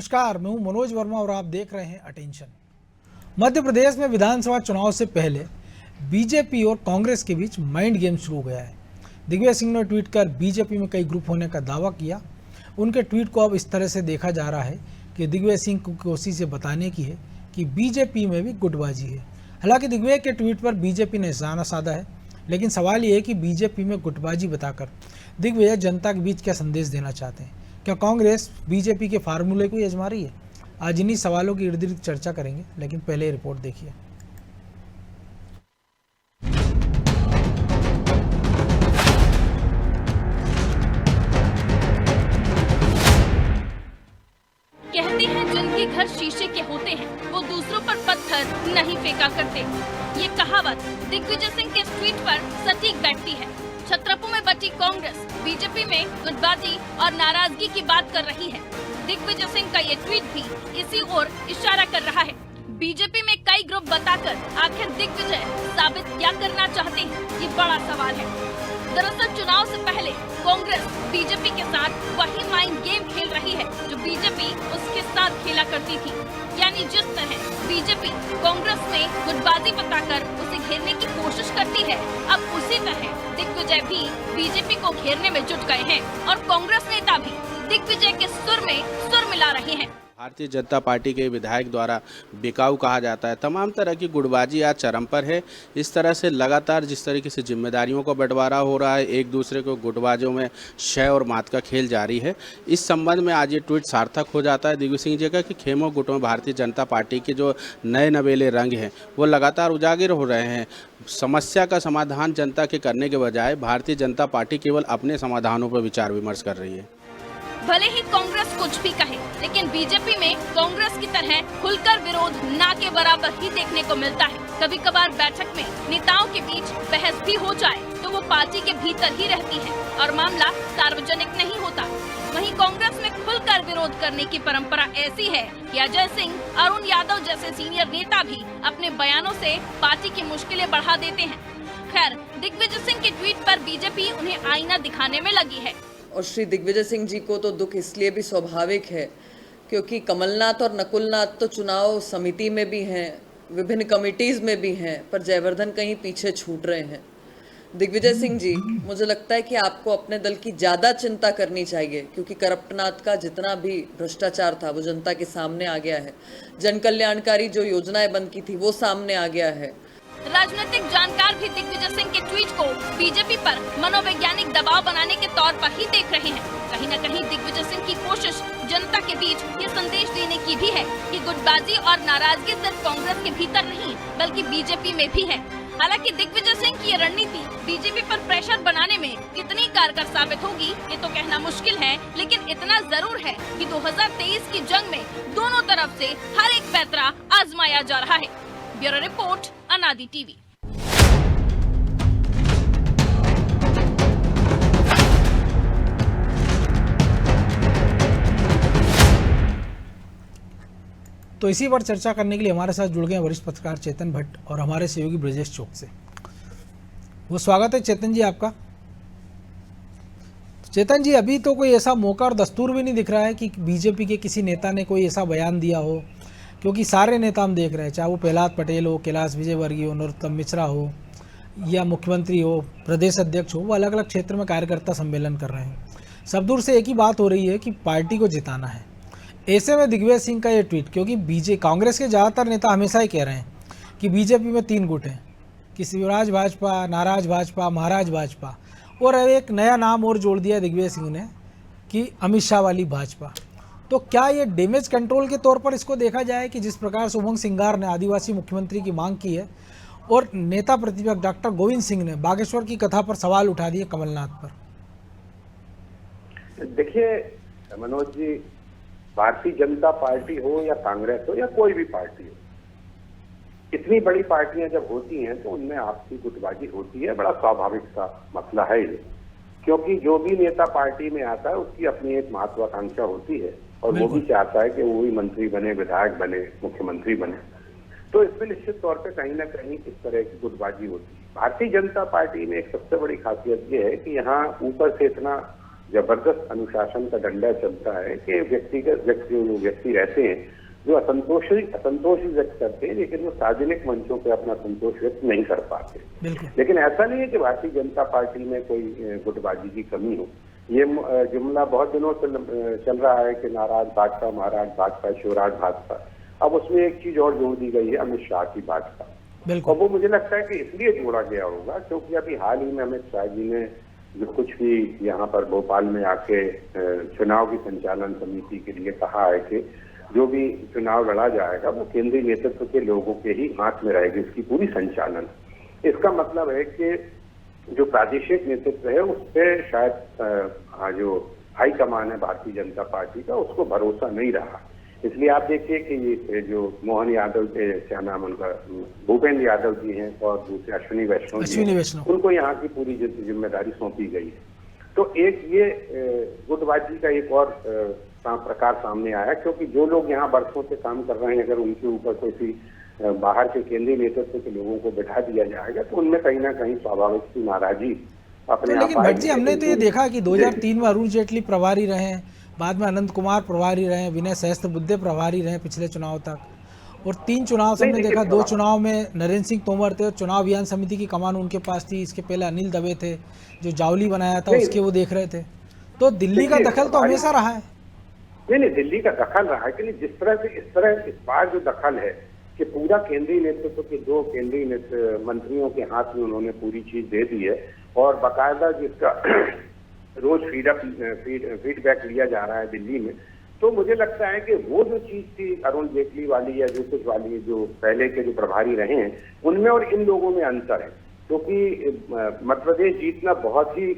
नमस्कार, मैं हूं मनोज वर्मा और आप देख रहे हैं अटेंशन। मध्य प्रदेश में विधानसभा चुनाव से पहले बीजेपी और कांग्रेस के बीच माइंड गेम शुरू हो गया है। दिग्विजय सिंह ने ट्वीट कर बीजेपी में कई ग्रुप होने का दावा किया। उनके ट्वीट को अब इस तरह से देखा जा रहा है कि दिग्विजय सिंह की कोशिश ये बताने की है कि बीजेपी में भी गुटबाजी है। हालांकि दिग्विजय के ट्वीट पर बीजेपी ने निशाना साधा है, लेकिन सवाल ये है कि बीजेपी में गुटबाजी बताकर दिग्विजय जनता के बीच क्या संदेश देना चाहते हैं। क्या कांग्रेस बीजेपी के फार्मूले को ही आजमा रही है? आज इन्हीं सवालों की इर्द गिर्द चर्चा करेंगे, लेकिन पहले ये रिपोर्ट देखिए। कहते हैं जिनके घर शीशे के होते हैं वो दूसरों पर पत्थर नहीं फेंका करते। ये कहावत दिग्विजय सिंह के ट्वीट पर सटीक बैठती है। छत्रपुर में बची कांग्रेस बीजेपी में गुटबाजी और नाराजगी की बात कर रही है। दिग्विजय सिंह का ये ट्वीट भी इसी ओर इशारा कर रहा है। बीजेपी में कई ग्रुप बताकर आखिर दिग्विजय साबित क्या करना चाहते हैं, ये बड़ा सवाल है। दरअसल चुनाव से पहले कांग्रेस बीजेपी के साथ वही माइंड गेम खेल रही है जो बीजेपी उसके साथ खेला करती थी। यानी जिस तरह बीजेपी कांग्रेस में गुटबाजी बताकर उसे घेरने की कोशिश करती है, अब उसी तरह दिग्विजय भी बीजेपी को घेरने में जुट गए हैं और कांग्रेस नेता भी दिग्विजय के सुर में सुर मिला रहे हैं। भारतीय जनता पार्टी के विधायक द्वारा बिकाऊ कहा जाता है। तमाम तरह की गुटबाजी आज चरम पर है। इस तरह से लगातार जिस तरीके से जिम्मेदारियों का बंटवारा हो रहा है, एक दूसरे को गुटबाजों में शय और मात का खेल जारी है। इस संबंध में आज ये ट्वीट सार्थक हो जाता है दिग्विजय सिंह जी का कि खेमों गुटों में भारतीय जनता पार्टी के जो नए नवेले रंग हैं वो लगातार उजागर हो रहे हैं। समस्या का समाधान जनता के करने के बजाय भारतीय जनता पार्टी केवल अपने समाधानों पर विचार विमर्श कर रही है। भले ही कांग्रेस कुछ भी कहे, लेकिन बीजेपी में कांग्रेस की तरह खुलकर विरोध ना के बराबर ही देखने को मिलता है। कभी कभार बैठक में नेताओं के बीच बहस भी हो जाए तो वो पार्टी के भीतर ही रहती है और मामला सार्वजनिक नहीं होता। वहीं कांग्रेस में खुलकर विरोध करने की परंपरा ऐसी है कि अजय सिंह, अरुण यादव जैसे सीनियर नेता भी अपने बयानों से पार्टी की मुश्किलें बढ़ा देते हैं। खैर, दिग्विजय सिंह के ट्वीट पर बीजेपी उन्हें आईना दिखाने में लगी है। और श्री दिग्विजय सिंह जी को तो दुख इसलिए भी स्वाभाविक है क्योंकि कमलनाथ और नकुलनाथ तो चुनाव समिति में भी हैं, विभिन्न कमिटीज़ में भी हैं, पर जयवर्धन कहीं पीछे छूट रहे हैं। दिग्विजय सिंह जी, मुझे लगता है कि आपको अपने दल की ज़्यादा चिंता करनी चाहिए क्योंकि करप्टनाथ का जितना भी भ्रष्टाचार था वो जनता के सामने आ गया है। जन कल्याणकारी जो योजनाएं बंद की थी वो सामने आ गया है। राजनीतिक जानकार भी दिग्विजय सिंह के ट्वीट को बीजेपी पर मनोवैज्ञानिक दबाव बनाने के तौर पर ही देख रहे हैं। कहीं न कहीं दिग्विजय सिंह की कोशिश जनता के बीच ये संदेश देने की भी है कि गुटबाजी और नाराजगी सिर्फ कांग्रेस के भीतर नहीं बल्कि बीजेपी में भी है। हालांकि दिग्विजय सिंह की ये रणनीति बीजेपी पर प्रेशर बनाने में कितनी कारगर साबित होगी ये तो कहना मुश्किल है, लेकिन इतना जरूर है कि 2023 की जंग में दोनों तरफ से हर एक पैंतरा आजमाया जा रहा है। ब्यूरो रिपोर्ट, अनादि टीवी। तो इसी पर चर्चा करने के लिए हमारे साथ जुड़ गए वरिष्ठ पत्रकार चेतन भट्ट और हमारे सहयोगी ब्रजेश चौक से। वो स्वागत है चेतन जी आपका। चेतन जी, अभी तो कोई ऐसा मौका और दस्तूर भी नहीं दिख रहा है कि बीजेपी के किसी नेता ने कोई ऐसा बयान दिया हो, क्योंकि सारे नेता हम देख रहे हैं, चाहे वो प्रहलाद पटेल हो, कैलाश विजयवर्गीय हो, नरोत्तम मिश्रा हो या मुख्यमंत्री हो, प्रदेश अध्यक्ष हो, वो अलग अलग क्षेत्र में कार्यकर्ता सम्मेलन कर रहे हैं। सब दूर से एक ही बात हो रही है कि पार्टी को जिताना है। ऐसे में दिग्विजय सिंह का ये ट्वीट, क्योंकि कांग्रेस के ज़्यादातर नेता हमेशा ही कह रहे हैं कि बीजेपी में 3 गुट हैं कि शिवराज भाजपा, नाराज भाजपा, महाराज भाजपा, और एक नया नाम और जोड़ दिया दिग्विजय सिंह ने कि अमित शाह वाली भाजपा। तो क्या ये डैमेज कंट्रोल के तौर पर इसको देखा जाए कि जिस प्रकार से उमंग सिंगार ने आदिवासी मुख्यमंत्री की मांग की है और नेता प्रतिपक्ष डॉक्टर गोविंद सिंह ने बागेश्वर की कथा पर सवाल उठा दिए कमलनाथ पर? देखिए मनोज जी, भारतीय जनता पार्टी हो या कांग्रेस हो या कोई भी पार्टी हो, इतनी बड़ी पार्टियां जब होती हैं तो उनमें आपसी गुटबाजी होती है। बड़ा स्वाभाविक सा मसला है ये, क्योंकि जो भी नेता पार्टी में आता है उसकी अपनी एक महत्वाकांक्षा होती है और वो भी चाहता है कि वो भी मंत्री बने, विधायक बने, मुख्यमंत्री बने। तो इसमें निश्चित तौर पे कहीं ना कहीं इस तरह की गुटबाजी होती है। भारतीय जनता पार्टी में एक सबसे बड़ी खासियत ये है कि यहाँ ऊपर से इतना जबरदस्त अनुशासन का डंडा चलता है कि व्यक्ति रहते हैं जो असंतोष व्यक्त करते हैं, लेकिन वो सार्वजनिक मंचों पे अपना संतोष व्यक्त नहीं कर पाते। बिल्कुल। लेकिन ऐसा नहीं है कि भारतीय जनता पार्टी में कोई गुटबाजी की कमी हो। ये जुमला बहुत दिनों से चल रहा है कि नाराज भाजपा, महाराज भाजपा, शिवराज भाजपा। अब उसमें एक चीज और जोड़ दी गई है, अमित शाह की भाजपा। बिल्कुल। और वो मुझे लगता है कि इसलिए जोड़ा गया होगा क्योंकि अभी हाल ही में अमित शाह जी ने जो कुछ भी यहाँ पर भोपाल में आके चुनाव की संचालन समिति के लिए कहा है कि जो भी चुनाव लड़ा जाएगा वो केंद्रीय नेतृत्व के लोगों के ही हाथ में रहेगी इसकी पूरी संचालन। इसका मतलब है कि जो प्रादेशिक नेतृत्व है उस पर शायद जो हाईकमान है भारतीय जनता पार्टी का उसको भरोसा नहीं रहा। इसलिए आप देखिए कि ये जो मोहन यादव के, क्या नाम उनका, भूपेंद्र यादव जी हैं और दूसरे अश्विनी वैष्णव, उनको यहाँ की पूरी जिम्मेदारी सौंपी गई है। तो एक ये गुटबाजी का एक और प्रकार सामने आया क्योंकि जो लोग यहाँ बरसों से काम कर रहे हैं अगर उनके ऊपर कोई बाहर के केंद्रीय नेतृत्व के लोगों को बैठा दिया जाएगा तो उनमें कहीं ना कहीं स्वाभाविक सी नाराजगी अपने आप। लेकिन भट्ट जी, हमने तो ये देखा कि 2003 में अरुण जेटली प्रभारी रहे, बाद में अनंत कुमार प्रभारी रहे, विनय सहस्त्रबुद्धे प्रभारी रहे पिछले चुनाव तक, और 3 चुनाव से हमने देखा 2 चुनाव में नरेंद्र सिंह तोमर थे और चुनाव अभियान समिति की कमान उनके पास थी। इसके पहले अनिल दवे थे जो जावली बनाया था उसके वो देख रहे थे। तो दिल्ली का दखल तो हमेशा रहा है। नहीं, दिल्ली का दखल रहा है कि नहीं, जिस तरह से इस बार जो दखल है कि पूरा केंद्रीय नेतृत्व के 2 केंद्रीय मंत्रियों के हाथ में उन्होंने पूरी चीज दे दी है और बाकायदा जिसका रोज फीडबैक लिया जा रहा है दिल्ली में। तो मुझे लगता है कि वो जो चीज थी अरुण जेटली वाली या जो कुछ वाली जो पहले के जो प्रभारी रहे हैं उनमें और इन लोगों में अंतर है क्योंकि मध्य प्रदेश जीतना बहुत ही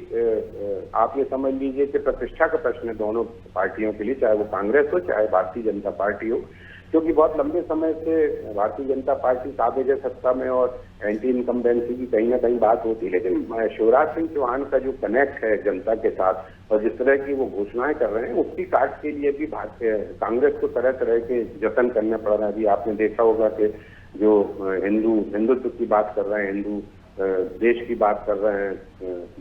आप ये समझ लीजिए कि प्रतिष्ठा का प्रश्न है दोनों पार्टियों के लिए, चाहे वो कांग्रेस हो चाहे भारतीय जनता पार्टी हो, क्योंकि बहुत लंबे समय से भारतीय जनता पार्टी काबिज सत्ता में और एंटी इनकम्बेंसी की कहीं ना कहीं बात होती है, लेकिन शिवराज सिंह चौहान का जो कनेक्ट है जनता के साथ और जिस तरह की वो घोषणाएं कर रहे हैं उसकी काट के लिए भी कांग्रेस को तरह तरह के जतन करने पड़ रहे हैं। अभी आपने देखा होगा कि जो हिंदुत्व की बात कर रहे हैं, हिंदू देश की बात कर रहे हैं,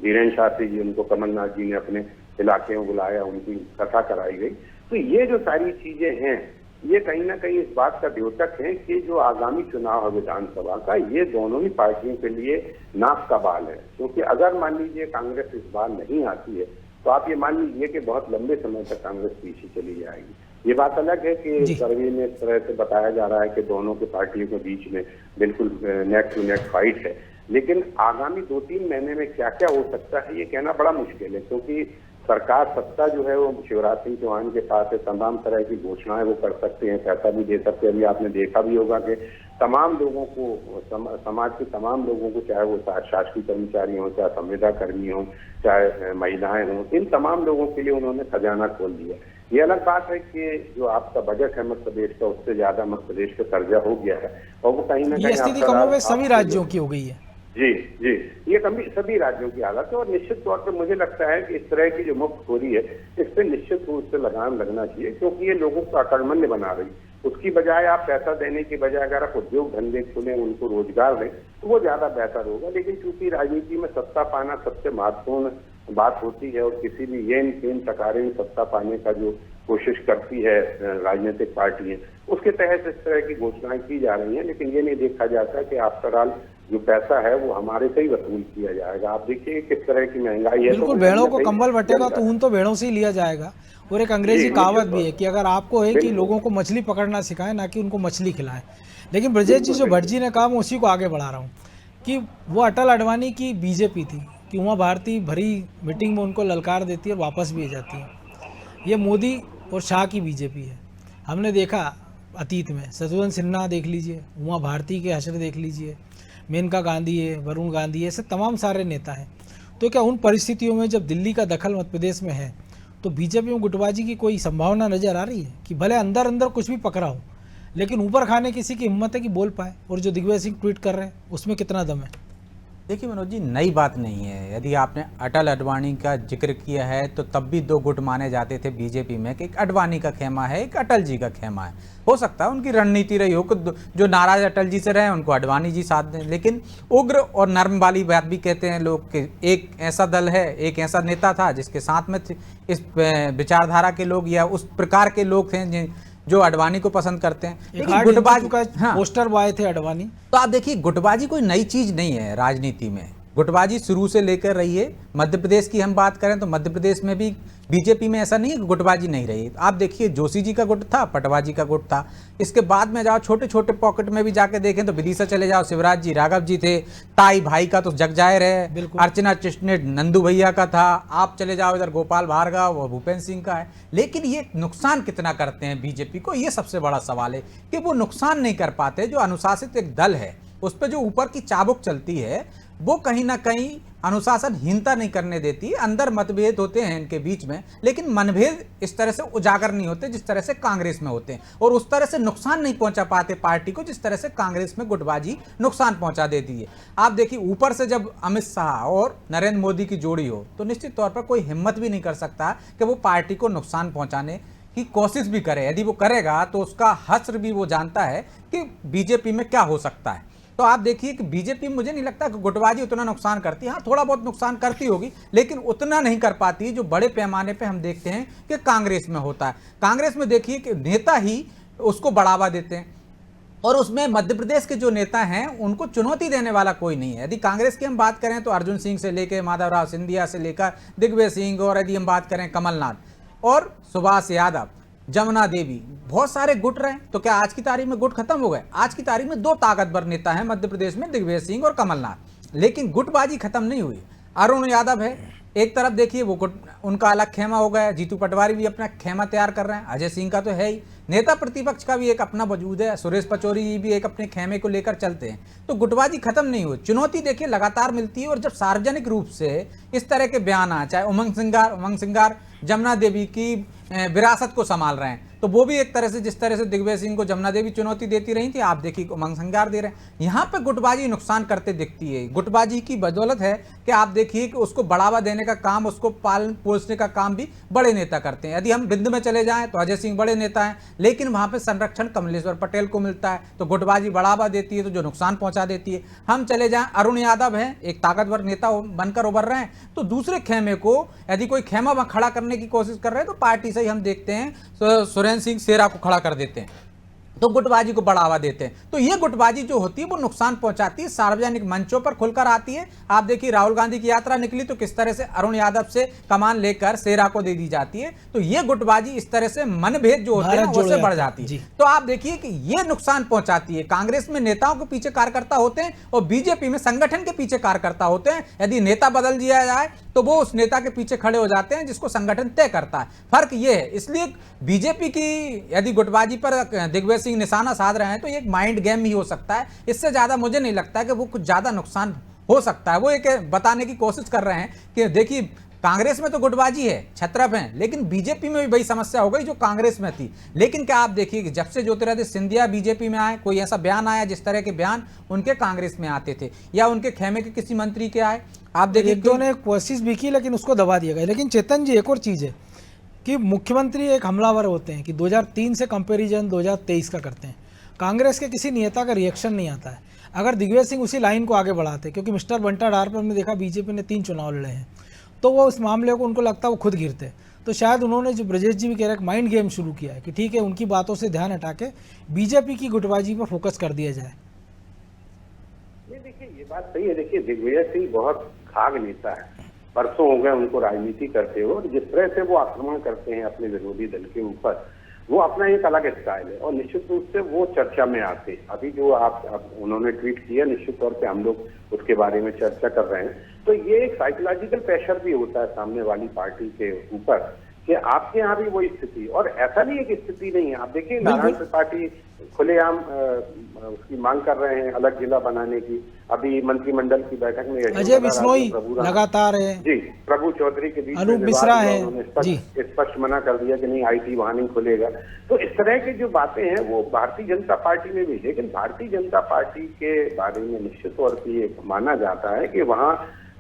धीरेन्द्र शास्त्री जी, उनको कमलनाथ जी ने अपने इलाके में बुलाया, उनकी कथा कराई गई। तो ये जो सारी चीजें हैं ये कहीं ना कहीं इस बात का द्योतक है कि जो आगामी चुनाव है विधानसभा का ये दोनों ही पार्टियों के लिए नाक का बाल है, क्योंकि अगर मान लीजिए कांग्रेस इस बार नहीं आती है तो आप ये मान लीजिए कि बहुत लंबे समय तक कांग्रेस पीछे चली जाएगी। ये बात अलग है कि सर्वे में इस तरह से बताया जा रहा है कि दोनों के पार्टियों के बीच में बिल्कुल नेक टू नेक फाइट है, लेकिन आगामी 2-3 महीने में क्या क्या हो सकता है ये कहना बड़ा मुश्किल है क्योंकि सरकार सत्ता जो है वो शिवराज सिंह चौहान के पास है, तमाम तरह की घोषणाएं वो कर सकते हैं, पैसा भी दे सकते हैं। अभी आपने देखा भी होगा कि तमाम लोगों को समाज के तमाम लोगों को, चाहे वो शासकीय कर्मचारी हों, चाहे संविदा कर्मी हों, चाहे महिलाएं हों, इन तमाम लोगों के लिए उन्होंने खजाना खोल दिया। ये अलग बात है कि जो आपका बजट है मध्य प्रदेश का उससे ज्यादा मध्य प्रदेश का कर्जा हो गया है और वो कहीं ना कहीं स्थिति कमोबेश सभी राज्यों की हो गई है। जी, ये सभी राज्यों की हालत है और निश्चित तौर पर मुझे लगता है कि इस तरह की जो मुफ्तखोरी है इस पर निश्चित रूप से लगाम लगना चाहिए क्योंकि ये लोगों को अकर्मण्य बना रही। उसकी बजाय आप पैसा देने की बजाय अगर आप उद्योग धंधे खुलें, उनको रोजगार दें तो वो ज्यादा बेहतर होगा। लेकिन चूंकि राजनीति में सत्ता पाना सबसे महत्वपूर्ण बात होती है और किसी भी येन टकारे सत्ता पाने का जो कोशिश करती है राजनीतिक पार्टियां, उसके तहत इस तरह की घोषणाएं की जा रही हैं, लेकिन ये नहीं देखा जाता कि आफ्टर ऑल जो पैसा है वो हमारे से ही वसूल किया जाएगा। आप देखिए किस तरह की महंगाई है। बिल्कुल, भेड़ों को कंबल बटेगा तो ऊन तो भेड़ों से ही लिया जाएगा। और एक अंग्रेजी कहावत भी है कि अगर आपको है कि लोगों को मछली पकड़ना सिखाएं ना कि उनको मछली खिलाएं। लेकिन ब्रजेश जी जो भट्ट जी ने कहा मैं उसी को आगे बढ़ा रहा हूँ कि वो अटल अडवाणी की बीजेपी थी कि वहाँ भारतीय भरी मीटिंग में उनको ललकार देती है और वापस भी जाती है। ये मोदी और शाह की बीजेपी है। हमने देखा अतीत में शत्रुघ्न सिन्हा देख लीजिए, वहाँ भारतीय के हशर देख लीजिए, मेनका गांधी है, वरुण गांधी है, ऐसे तमाम सारे नेता हैं। तो क्या उन परिस्थितियों में जब दिल्ली का दखल मध्य प्रदेश में है तो बीजेपी में गुटबाजी की कोई संभावना नजर आ रही है कि भले अंदर अंदर कुछ भी पकड़ा हो लेकिन ऊपर खाने किसी की हिम्मत है कि बोल पाए? और जो दिग्विजय सिंह ट्वीट कर रहे हैं उसमें कितना दम है? देखिए मनोज जी, नई बात नहीं है। यदि आपने अटल अडवाणी का जिक्र किया है तो तब भी दो गुट माने जाते थे बीजेपी में कि एक अडवाणी का खेमा है, एक अटल जी का खेमा है। हो सकता है उनकी रणनीति रही हो कि जो नाराज अटल जी से रहे उनको अडवाणी जी साथ दें, लेकिन उग्र और नर्म वाली बात भी कहते हैं लोग कि एक ऐसा दल है, एक ऐसा नेता था जिसके साथ में इस विचारधारा के लोग या उस प्रकार के लोग थे जो अडवाणी को पसंद करते हैं। लेकिन गुटबाजी का पोस्टर बॉय थे अडवाणी। तो आप देखिए, गुटबाजी कोई नई चीज नहीं है राजनीति में। गुटबाजी शुरू से लेकर रही है। मध्य प्रदेश की हम बात करें तो मध्य प्रदेश में भी बीजेपी में ऐसा नहीं है कि गुटबाजी नहीं रही। आप देखिए, जोशी जी का गुट था, पटवाजी का गुट था। इसके बाद में जाओ छोटे छोटे पॉकेट में भी जाके देखें तो विदिशा चले जाओ, शिवराज जी राघव जी थे, ताई भाई का तो जग जाहिर है, अर्चना चिटनेट नंदू भैया का था। आप चले जाओ इधर गोपाल भार्गव और भूपेंद्र सिंह का है। लेकिन ये नुकसान कितना करते हैं बीजेपी को, ये सबसे बड़ा सवाल है कि वो नुकसान नहीं कर पाते। जो अनुशासित एक दल है उस पर जो ऊपर की चाबुक चलती है वो कहीं ना कहीं अनुशासनहीनता नहीं करने देती। अंदर मतभेद होते हैं इनके बीच में, लेकिन मनभेद इस तरह से उजागर नहीं होते जिस तरह से कांग्रेस में होते हैं, और उस तरह से नुकसान नहीं पहुंचा पाते पार्टी को जिस तरह से कांग्रेस में गुटबाजी नुकसान पहुंचा देती है। आप देखिए, ऊपर से जब अमित शाह और नरेंद्र मोदी की जोड़ी हो तो निश्चित तौर पर कोई हिम्मत भी नहीं कर सकता कि वो पार्टी को नुकसान पहुंचाने की कोशिश भी करे। यदि वो करेगा तो उसका हश्र भी वो जानता है कि बीजेपी में क्या हो सकता है। तो आप देखिए कि बीजेपी, मुझे नहीं लगता कि गुटबाजी उतना नुकसान करती है। हाँ, थोड़ा बहुत नुकसान करती होगी, लेकिन उतना नहीं कर पाती जो बड़े पैमाने पे हम देखते हैं कि कांग्रेस में होता है। कांग्रेस में देखिए कि नेता ही उसको बढ़ावा देते हैं, और उसमें मध्य प्रदेश के जो नेता हैं उनको चुनौती देने वाला कोई नहीं है। यदि कांग्रेस की हम बात करें तो अर्जुन सिंह से लेकर माधवराव सिंधिया से लेकर दिग्विजय सिंह, और यदि हम बात करें कमलनाथ और सुभाष यादव, जमुना देवी, बहुत सारे गुट रहे। तो क्या आज की तारीख में गुट खत्म हो गए? आज की तारीख में दो ताकतवर नेता हैं मध्य प्रदेश में, दिग्विजय सिंह और कमलनाथ, लेकिन गुटबाजी खत्म नहीं हुई। अरुण यादव है एक तरफ, देखिए वो गुट, उनका अलग खेमा हो गया। जीतू पटवारी भी अपना खेमा तैयार कर रहे हैं। अजय सिंह का तो है ही। नेता प्रतिपक्ष का भी एक अपना वजूद है। सुरेश पचौरी जी भी एक अपने खेमे को लेकर चलते हैं। तो गुटबाजी खत्म नहीं हुई। चुनौती देखिए लगातार मिलती है, और जब सार्वजनिक रूप से इस तरह के बयान आए, चाहे उमंग सिंगार जमुना देवी की विरासत को संभाल रहे हैं, तो वो भी एक तरह से, जिस तरह से दिग्विजय सिंह को जमुना देवी चुनौती देती रही थी, आप देखिए उमंग सिंगार दे रहे हैं। यहाँ पे गुटबाजी नुकसान करते दिखती है। गुटबाजी की बदौलत है कि आप देखिए कि उसको बढ़ावा देने का काम, उसको पालन पोषने का काम भी बड़े नेता करते हैं। यदि हम बिंद में चले जाएं तो अजय सिंह बड़े नेता हैं, लेकिन वहाँ पे संरक्षण कमलेश्वर पटेल को मिलता है, तो गुटबाजी बढ़ावा देती है, तो जो नुकसान पहुँचा देती है। हम चले जाएं, अरुण यादव हैं, एक ताकतवर नेता बनकर उभर रहे हैं, तो दूसरे खेमे को यदि कोई खेमा खड़ा करने की कोशिश कर रहे हैं तो पार्टी से ही हम देखते हैं सुरेंद्र सिंह सेरा को खड़ा कर देते हैं, तो गुटबाजी को बढ़ावा देते हैं। तो ये गुटबाजी जो होती है वो नुकसान पहुंचाती है, सार्वजनिक मंचों पर खुलकर आती है। आप देखिए, राहुल गांधी की यात्रा निकली तो किस तरह से अरुण यादव से कमान लेकर सेरा को दे दी जाती है। तो ये गुटबाजी इस तरह से मनभेद जो होते हैं उससे बढ़ जाती है। तो आप देखिए कि ये नुकसान पहुंचाती है। कांग्रेस में नेताओं के पीछे कार्यकर्ता होते हैं और बीजेपी में संगठन के पीछे कार्यकर्ता होते हैं। यदि नेता बदल दिया जाए तो वो उस नेता के पीछे खड़े हो जाते हैं जिसको संगठन तय करता है। फर्क ये है। इसलिए बीजेपी की यदि गुटबाजी पर दिग्विजय सिंह निशाना साध रहे हैं तो ये एक माइंड गेम ही हो सकता है। इससे ज्यादा मुझे नहीं लगता है कि वो कुछ ज्यादा नुकसान हो सकता है। वो एक बताने की कोशिश कर रहे हैं कि देखिए, कांग्रेस में तो गुटबाजी है, छत्रप हैं, लेकिन बीजेपी में भी वही समस्या हो गई जो कांग्रेस में थी। लेकिन क्या आप देखिए कि जब से ज्योतिरादित्य सिंधिया बीजेपी में आए, कोई ऐसा बयान आया जिस तरह के बयान उनके कांग्रेस में आते थे या उनके खेमे के किसी मंत्री के आए, आप देखिए एक दो ने कोशिश भी की लेकिन उसको दबा दिया गया। लेकिन चेतन जी, एक और चीज़ है कि मुख्यमंत्री एक हमलावर होते हैं कि 2003 से कंपैरिजन 2023 का करते हैं। कांग्रेस के किसी नेता का रिएक्शन नहीं आता है। अगर दिग्विजय सिंह उसी लाइन को आगे बढ़ाते, क्योंकि मिस्टर बंटा डार पर हमने देखा बीजेपी ने 3 चुनाव लड़े हैं, तो वो इस मामले को उनको लगता है वो खुद गिरते। तो शायद उन्होंने, जो ब्रजेश जी भी कह रहे हैं, माइंड गेम शुरू किया है कि ठीक है, उनकी बातों से ध्यान हटा के बीजेपी की गुटबाजी पर फोकस कर दिया जाए। देखिए, ये बात सही है। देखिए, दिग्विजय सिंह बहुत खाग नेता है, बरसों हो गए उनको राजनीति करते हुए, और जिस तरह से वो आक्रमण करते हैं अपने विरोधी दल के ऊपर, वो अपना एक अलग स्टाइल है और निश्चित रूप से वो चर्चा में आते। अभी जो आप उन्होंने ट्वीट किया, निश्चित तौर पे हम लोग उसके बारे में चर्चा कर रहे हैं। तो ये एक साइकोलॉजिकल प्रेशर भी होता है सामने वाली पार्टी के ऊपर कि आपके यहाँ भी वही स्थिति, और ऐसा नहीं है कि स्थिति नहीं है। आप देखिए नारायण त्रिपाठी खुलेआम उसकी मांग कर रहे हैं अलग जिला बनाने की। अभी मंत्रिमंडल की बैठक में अजय बिश्नोई लगातार है जी, प्रभु चौधरी के बीच अनूप मिश्रा है जी, स्पष्ट मना कर दिया कि नहीं IT वहां नहीं खुलेगा। तो इस तरह की जो बातें हैं वो भारतीय जनता पार्टी में भी, लेकिन भारतीय जनता पार्टी के बारे में निश्चित तौर पर ये माना जाता है कि वहाँ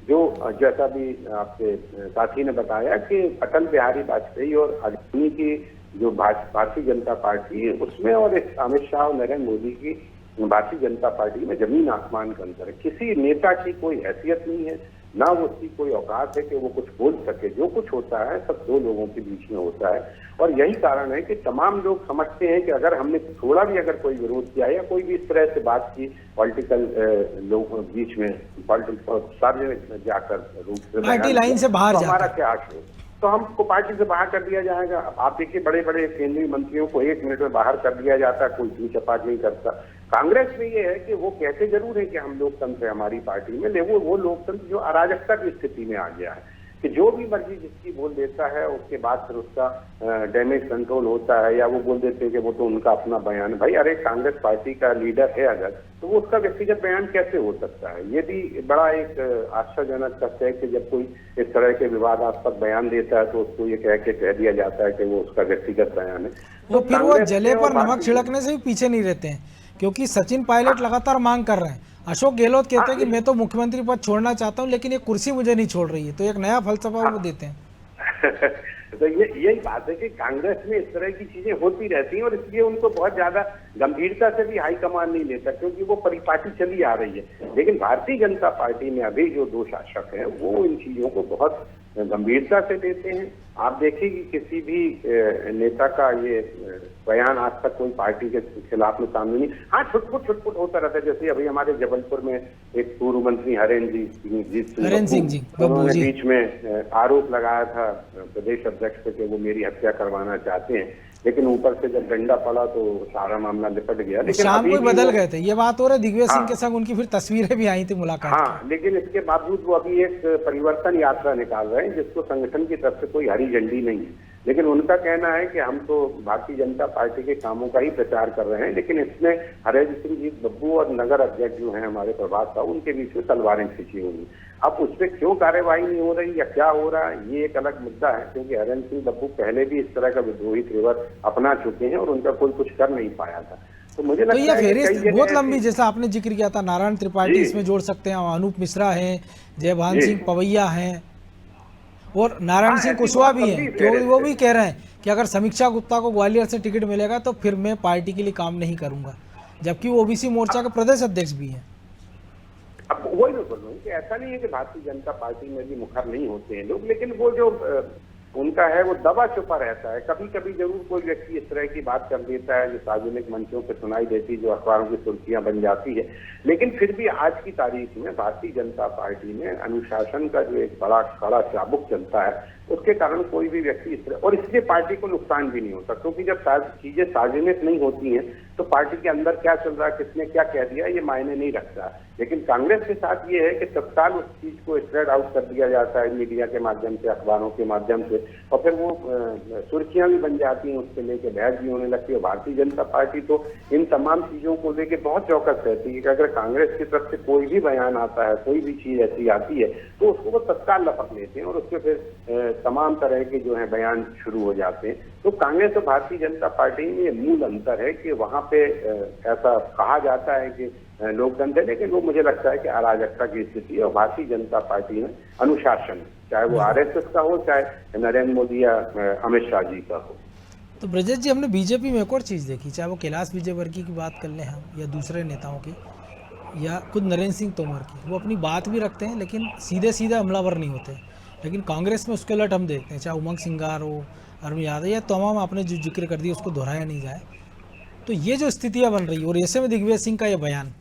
जो जैसा भी आपके साथी ने बताया कि अटल बिहारी वाजपेयी और आदमी की जो भारतीय जनता पार्टी है उसमें और इस अमित शाह और नरेंद्र मोदी की भारतीय जनता पार्टी में जमीन आसमान का अंतर है। किसी नेता की कोई हैसियत नहीं है, ना वो उसकी कोई औकात है कि वो कुछ बोल सके। जो कुछ होता है सब दो लोगों के बीच में होता है, और यही कारण है कि तमाम लोग समझते हैं कि अगर हमने थोड़ा भी अगर कोई विरोध किया या कोई भी इस तरह से बात की पॉलिटिकल लोगों बीच में, पॉलिटिकल सार्वजनिक जाकर रूप से पार्टी लाइन से बाहर तो हमारा क्या आशय है, तो हमको पार्टी से बाहर कर दिया जाएगा। आप देखिए बड़े बड़े केंद्रीय मंत्रियों को 1 मिनट में बाहर कर दिया जाता है, कोई चीज चपाट नहीं करता। कांग्रेस में ये है कि वो कहते जरूर है कि हम लोकतंत्र है हमारी पार्टी में, लेकिन वो लोकतंत्र जो अराजकता की स्थिति में आ गया है कि जो भी मर्जी जिसकी बोल देता है उसके बाद फिर उसका डैमेज कंट्रोल होता है, या वो बोल देते हैं कि वो तो उनका अपना बयान। भाई अरे कांग्रेस पार्टी का लीडर है अगर, तो वो उसका व्यक्तिगत बयान कैसे हो सकता है? ये भी बड़ा एक आश्चर्यजनक तथ्य है कि जब कोई इस तरह के विवादास्पद बयान देता है तो उसको ये कह दिया जाता है कि वो उसका व्यक्तिगत बयान है। तो फिर वो जले पर नमक छिड़कने से भी पीछे नहीं रहते हैं, क्योंकि सचिन पायलट लगातार मांग कर रहे हैं। अशोक गहलोत कहते हैं कि मैं तो मुख्यमंत्री पद छोड़ना चाहता हूं, लेकिन ये कुर्सी मुझे नहीं छोड़ रही है, तो एक नया फलसफा वो देते हैं। तो यही बात है कि कांग्रेस में इस तरह की चीजें होती रहती हैं, और इसलिए उनको बहुत ज्यादा गंभीरता से भी हाईकमान नहीं लेता, क्योंकि वो परिपाटी चली आ रही है। लेकिन भारतीय जनता पार्टी में अभी जो दो शासक हैं वो इन चीजों को बहुत गंभीरता से लेते हैं। आप देखिए कि किसी भी नेता का ये बयान आज तक कोई पार्टी के खिलाफ में सामने नहीं। हाँ, छुटपुट होता रहता है। जैसे अभी हमारे जबलपुर में एक पूर्व मंत्री हरेंद्र सिंह जी उन्होंने बीच में आरोप लगाया था प्रदेश अध्यक्ष पे कि वो मेरी हत्या करवाना चाहते हैं, लेकिन ऊपर से जब डंडा पड़ा तो सारा मामला निपट गया। लेकिन शाम को बदल गए थे, ये बात हो रहा है। दिग्विजय सिंह के संग उनकी फिर तस्वीरें भी आई थी मुलाकात। हाँ, लेकिन इसके बावजूद वो अभी एक परिवर्तन यात्रा निकाल रहे हैं जिसको संगठन की तरफ से कोई हरी झंडी नहीं है। लेकिन उनका कहना है कि हम तो भारतीय जनता पार्टी के कामों का ही प्रचार कर रहे हैं, लेकिन इसमें हरेंद्र सिंह जी बब्बू और नगर अध्यक्ष जो हैं हमारे प्रभात साहू, उनके बीच में तलवारें खींची हुई। अब उस पर क्यों कार्यवाही नहीं हो रही या क्या हो रहा है, ये एक अलग मुद्दा है, क्योंकि हरेंद्र सिंह बब्बू पहले भी इस तरह का विद्रोही तेवर अपना चुके हैं और उनका कोई कुछ कर नहीं पाया था। तो मुझे लगता ये फेहरिस्त बहुत लंबी, जैसा आपने जिक्र किया था, नारायण त्रिपाठी इसमें जोड़ सकते हैं, अनूप मिश्रा हैं, जयभान सिंह पवैया हैं और नारायण सिंह कुशवाहा भी हैं, क्योंकि वो भी कह रहे हैं कि अगर समीक्षा गुप्ता को ग्वालियर से टिकट मिलेगा तो फिर मैं पार्टी के लिए काम नहीं करूंगा, जबकि वो ओबीसी मोर्चा के प्रदेश अध्यक्ष भी हैं। अब वही मैं बोल रहा हूँ कि ऐसा नहीं है कि भारतीय जनता पार्टी में भी मुखर नहीं होते हैं लोग, लेकिन वो जो उनका है वो दबा छुपा रहता है। कभी कभी जरूर कोई व्यक्ति इस तरह की बात कर देता है जो सार्वजनिक मंचों पर सुनाई देती, जो अखबारों की सुर्खियां बन जाती है, लेकिन फिर भी आज की तारीख में भारतीय जनता पार्टी में अनुशासन का जो एक बड़ा कड़ा चाबुक चलता है, उसके कारण कोई भी व्यक्ति इस तरह, और इसलिए पार्टी को नुकसान भी नहीं होता, क्योंकि जब चीजें सार्वजनिक नहीं होती हैं तो पार्टी के अंदर क्या चल रहा है, किसने क्या कह दिया, ये मायने नहीं रखता। लेकिन कांग्रेस के साथ ये है कि तत्काल उस चीज को स्प्रेड आउट कर दिया जाता है मीडिया के माध्यम से, अखबारों के माध्यम से, और फिर वो सुर्खियां भी बन जाती हैं, उसके लेके बहस भी होने लगती है। भारतीय जनता पार्टी तो इन तमाम चीजों को लेके बहुत चौकस रहती है कि अगर कांग्रेस की तरफ से कोई भी बयान आता है, कोई भी चीज ऐसी आती है, तो उसको वो तत्काल लपक लेते हैं और उसके फिर तमाम तरह के जो है बयान शुरू हो जाते हैं। तो कांग्रेस और भारतीय जनता पार्टी में ये मूल अंतर है कि वहां पे ऐसा कहा जाता है कि लोकतंत्र है, लेकिन वो मुझे लगता है कि अराजकता की स्थिति है, और भारतीय जनता पार्टी में अनुशासन, चाहे वो आरएसएस का हो, चाहे नरेंद्र मोदी या अमित शाह जी का हो। तो ब्रजेश जी, हमने बीजेपी में एक और चीज़ देखी, चाहे वो कैलाश विजयवर्गीय की बात कर लें हम, या दूसरे नेताओं की, या खुद नरेंद्र सिंह तोमर की, वो अपनी बात भी रखते हैं लेकिन सीधे सीधे हमलावर नहीं होते। लेकिन कांग्रेस में उसके उलट हम देखते हैं, चाहे उमंग सिंगार हो, अरविंद यादव, या तमाम आपने जो जिक्र कर दिया उसको दोहराया नहीं जाए। तो ये जो स्थितियाँ बन रही है, और ऐसे में दिग्विजय सिंह का ये बयान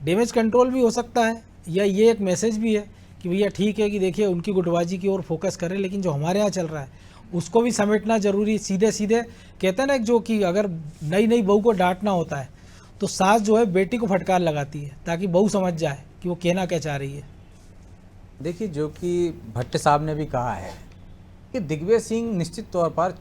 डैमेज कंट्रोल भी हो सकता है, या ये एक मैसेज भी है कि भैया ठीक है कि देखिए उनकी गुटबाजी की ओर फोकस करें, लेकिन जो हमारे यहाँ चल रहा है उसको भी समेटना जरूरी। सीधे सीधे कहते हैं ना, जो कि अगर नई बहू को डांटना होता है तो सास जो है बेटी को फटकार लगाती है ताकि बहू समझ जाए कि वो कहना क्या चाह रही है। देखिए, जो कि भट्ट साहब ने भी कहा है कि दिग्विजय सिंह निश्चित तौर पर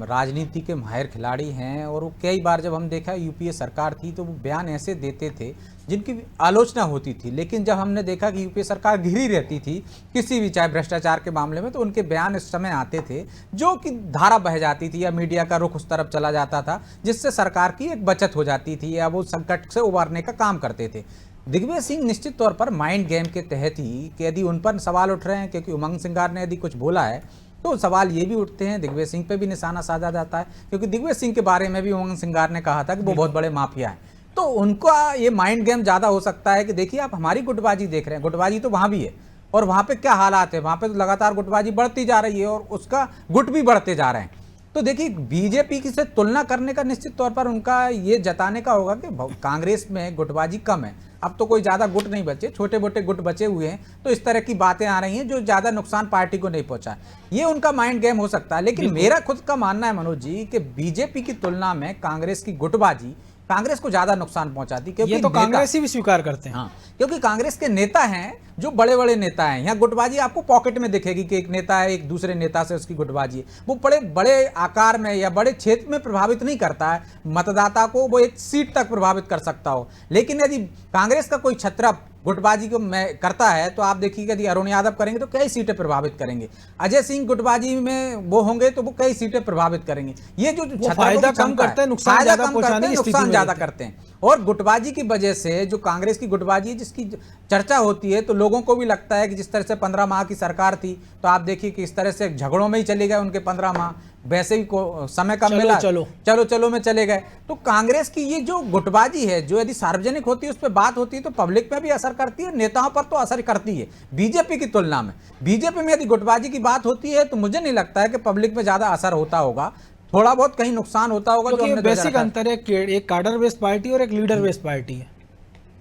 राजनीति के माहिर खिलाड़ी हैं और वो कई बार जब हम देखा यूपीए सरकार थी तो वो बयान ऐसे देते थे जिनकी आलोचना होती थी, लेकिन जब हमने देखा कि यूपीए सरकार घिरी रहती थी किसी भी चाहे भ्रष्टाचार के मामले में, तो उनके बयान इस समय आते थे जो कि धारा बह जाती थी या मीडिया का रुख उस तरफ चला जाता था, जिससे सरकार की एक बचत हो जाती थी या वो संकट से उबारने का काम करते थे। दिग्विजय सिंह निश्चित तौर पर माइंड गेम के तहत ही कि यदि उन पर सवाल उठ रहे हैं, क्योंकि उमंग सिंगार ने यदि कुछ बोला है तो सवाल ये भी उठते हैं, दिग्विजय सिंह पे भी निशाना साधा जाता है, क्योंकि दिग्विजय सिंह के बारे में भी उमंग सिंगार ने कहा था कि वो बहुत बड़े माफिया हैं। तो उनका ये माइंड गेम ज़्यादा हो सकता है कि देखिए आप हमारी गुटबाजी देख रहे हैं, गुटबाजी तो वहाँ भी है और वहाँ पे क्या हालात है, वहाँ पे तो लगातार गुटबाजी बढ़ती जा रही है और उसका गुट भी बढ़ते जा रहे हैं। तो देखिए बीजेपी की से तुलना करने का निश्चित तौर पर उनका ये जताने का होगा कि कांग्रेस में गुटबाजी कम है, अब तो कोई ज़्यादा गुट नहीं बचे, छोटे मोटे गुट बचे हुए हैं, तो इस तरह की बातें आ रही हैं जो ज़्यादा नुकसान पार्टी को नहीं पहुंचा। ये उनका माइंड गेम हो सकता है, लेकिन मेरा खुद का मानना है मनोज जी कि बीजेपी की तुलना में कांग्रेस की गुटबाजी कांग्रेस को ज्यादा नुकसान पहुंचाती, क्योंकि ये तो कांग्रेसी भी स्वीकार करते हैं। हाँ, क्योंकि कांग्रेस के नेता हैं जो बड़े बड़े नेता हैं। यहाँ गुटबाजी आपको पॉकेट में दिखेगी कि एक नेता है, एक दूसरे नेता से उसकी गुटबाजी है, वो बड़े बड़े आकार में या बड़े क्षेत्र में प्रभावित नहीं करता है मतदाता को, वो एक सीट तक प्रभावित कर सकता हो। लेकिन यदि कांग्रेस का कोई छत्र गुटबाजी को मैं करता है तो आप देखिएगा यदि अरुण यादव करेंगे तो कई सीटें प्रभावित करेंगे, अजय सिंह गुटबाजी में वो होंगे तो वो कई सीटें प्रभावित करेंगे। ये जो फायदा कम करते हैं, नुकसान ज्यादा पहुंचाने की स्थिति में ज्यादा करते हैं। और गुटबाजी की वजह से जो कांग्रेस की गुटबाजी है जिसकी चर्चा होती है, तो लोगों को भी लगता है कि जिस तरह से 15 माह की सरकार थी तो आप देखिए कि इस तरह से झगड़ों में ही चले गए उनके 15 माह, वैसे ही को समय कम मिला, चलो में चले गए। तो कांग्रेस की ये जो गुटबाजी है जो यदि सार्वजनिक होती है, उस पर बात होती है तो पब्लिक में भी असर करती है, नेताओं पर तो असर करती है। बीजेपी की तुलना में बीजेपी में यदि गुटबाजी की बात होती है तो मुझे नहीं लगता है कि पब्लिक में ज्यादा असर होता होगा, थोड़ा बहुत कहीं नुकसान होता होगा। जो बेसिक अंतर है, एक कार्डर बेस्ड पार्टी और एक लीडर बेस्ड पार्टी है।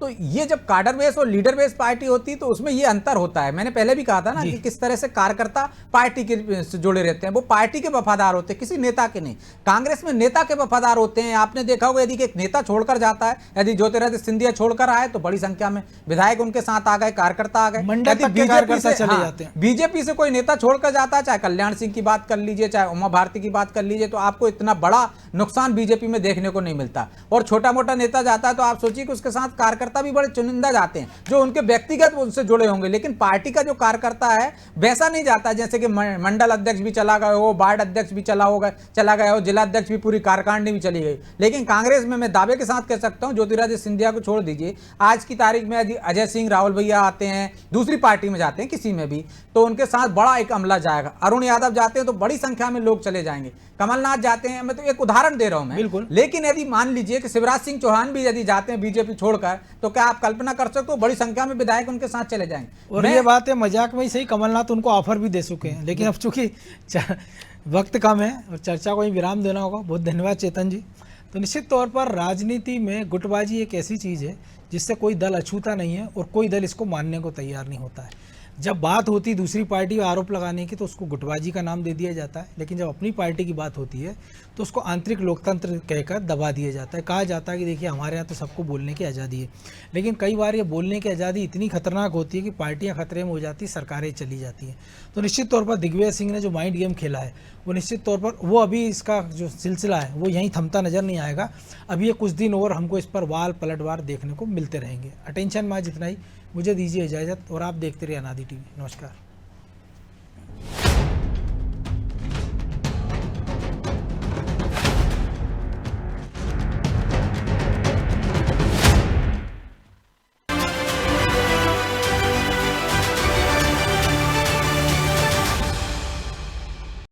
तो ये जब कार्डर बेस और लीडर बेस पार्टी होती है तो उसमें ये अंतर होता है। मैंने पहले भी कहा था ना कि किस तरह से कार्यकर्ता पार्टी के से जुड़े रहते हैं, वो पार्टी के वफादार होते हैं, किसी नेता के नहीं। कांग्रेस में नेता के वफादार होते हैं। आपने देखा होगा यदि एक नेता छोड़कर जाता है, यदि ज्योतिरादित्य सिंधिया छोड़कर आए तो बड़ी संख्या में विधायक उनके साथ आ गए, कार्यकर्ता आ गए। बीजेपी से कोई नेता छोड़कर जाता है, चाहे कल्याण सिंह की बात कर लीजिए, चाहे उमा भारती की बात कर लीजिए, तो आपको इतना बड़ा नुकसान बीजेपी में देखने को नहीं मिलता। और छोटा मोटा नेता जाता है तो आप सोचिए कि उसके साथ कार्यकर्ता भी बड़े चुनिंदा जाते हैं जो उनके व्यक्तिगत उनसे जुड़े होंगे, लेकिन पार्टी का जो कार्यकर्ता है वैसा नहीं जाता। जैसे कि मंडल अध्यक्ष भी चला गया हो, वार्ड अध्यक्ष भी चला गया हो, जिला अध्यक्ष भी, पूरी कार्यकारिणी भी चली गई। लेकिन कांग्रेस में मैं दावे के साथ कह सकता हूं, ज्योतिरादित्य सिंधिया को छोड़ दीजिए, आज की तारीख में यदि अजय सिंह, राहुल भैया आते हैं, दूसरी पार्टी में जाते हैं किसी में भी, तो उनके साथ बड़ा एक अमला जाएगा। अरुण यादव जाते हैं तो बड़ी संख्या में लोग चले जाएंगे, कमलनाथ जाते हैं, मैं तो एक उदाहरण दे रहा हूं मैं। बिल्कुल। लेकिन यदि मान लीजिए कि शिवराज सिंह चौहान भी यदि जाते हैं बीजेपी छोड़कर, तो क्या आप कल्पना कर सकते हो बड़ी संख्या में विधायक उनके साथ चले जाएंगे। और ये बात है मजाक में ही सही, कमलनाथ उनको ऑफर भी दे चुके हैं, लेकिन अब चूंकि वक्त कम है और चर्चा को ही विराम देना होगा। बहुत धन्यवाद चेतन जी। तो निश्चित तौर पर राजनीति में गुटबाजी एक ऐसी चीज़ है जिससे कोई दल अछूता नहीं है और कोई दल इसको मानने को तैयार नहीं होता है। जब बात होती दूसरी पार्टी पर आरोप लगाने की तो उसको गुटबाजी का नाम दे दिया जाता है, लेकिन जब अपनी पार्टी की बात होती है तो उसको आंतरिक लोकतंत्र कहकर दबा दिया जाता है। कहा जाता है कि देखिए हमारे यहाँ तो सबको बोलने की आज़ादी है, लेकिन कई बार ये बोलने की आज़ादी इतनी खतरनाक होती है कि पार्टियाँ खतरे में हो जाती, सरकारें चली जाती हैं। तो निश्चित तौर पर दिग्विजय सिंह ने जो माइंड गेम खेला है वो निश्चित तौर पर वो अभी इसका जो सिलसिला है वो यहीं थमता नज़र नहीं आएगा। अभी ये कुछ दिन और हमको इस पर वाल पलटवार देखने को मिलते रहेंगे। अटेंशन में आज इतना ही, मुझे दीजिए इजाज़त और आप देखते रहिए अनादि टीवी। नमस्कार।